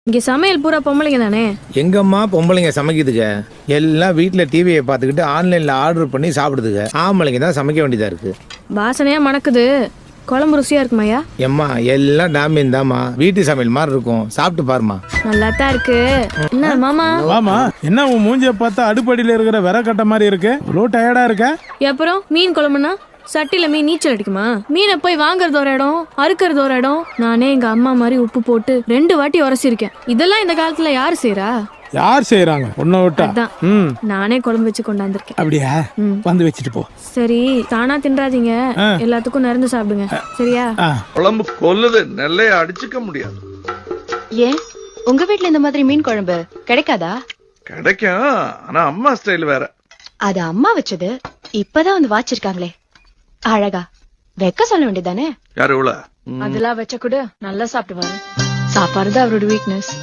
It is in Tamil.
இங்க சமையல் பூரா பொம்பளைங்க தானே? எங்கம்மா பொம்பளைங்க சமைக்குதுங்க? எல்லாம் வீட்டில் டிவியை பார்த்துக்கிட்டு ஆன்லைனில் ஆர்டர் பண்ணி சாப்பிடுதுங்க. ஆம்பளைங்க தான் சமைக்க வேண்டியதாக இருக்கு. வாசனையா மணக்குது. குழம்பு ருசியா இருக்குமாயா? எம்மா எல்லாம் டாமியம் தாம்மா. வீட்டு சமையல் மாதிரி இருக்கும், சாப்பிட்டு பாருமா. நல்லா தான் இருக்கு. என்ன மாமா? வாமா, என்ன உன் மூஞ்சிய பார்த்தா அடுப்படியில இருக்கிற விறகட்ட மாதிரி இருக்கு? இவ்வளோ டயர்டா இருக்க? அப்புறம் மீன் குழம்புனா சட்டில மீன் நீச்சல் அடிக்குமா? மீனை போய் வாங்குறது ஒரு இடம், அறுக்கிறது ஒரு இடம். நானே எங்க அம்மா மாதிரி உப்பு போட்டு 2 வாட்டி உரசிருக்கேன். இதெல்லாம் இந்த காலத்துல யாரு செய்யறா? யார் செய்யறாங்க உன்னை விட்டா? அதான் நானே குழம்பு வச்சு கொண்டாந்துருக்கேன். அப்படியா? வந்து வச்சுட்டு போ. சரி, தானா தின்றாதீங்க, எல்லாத்துக்கும் நிறந்து சாப்பிடுங்க, சரியா? குழம்பு கொல்லுது, நெல்லைய அடிச்சுக்க முடியாது. ஏன் உங்க வீட்ல இந்த மாதிரி மீன் குழம்பு கிடைக்காதா? கிடைக்கும், ஆனா அம்மா ஸ்டைல் வேற. அது அம்மா வச்சது, இப்பதான் வந்து வாச்சிருக்காங்களே. அழகா வைக்க சொல்ல வேண்டியதானே? யாரு இவ்வளவு? அதெல்லாம் வச்ச கூட நல்லா சாப்பிடுவாரு. சாப்பாடுதான் அவரோட வீக்னஸ்.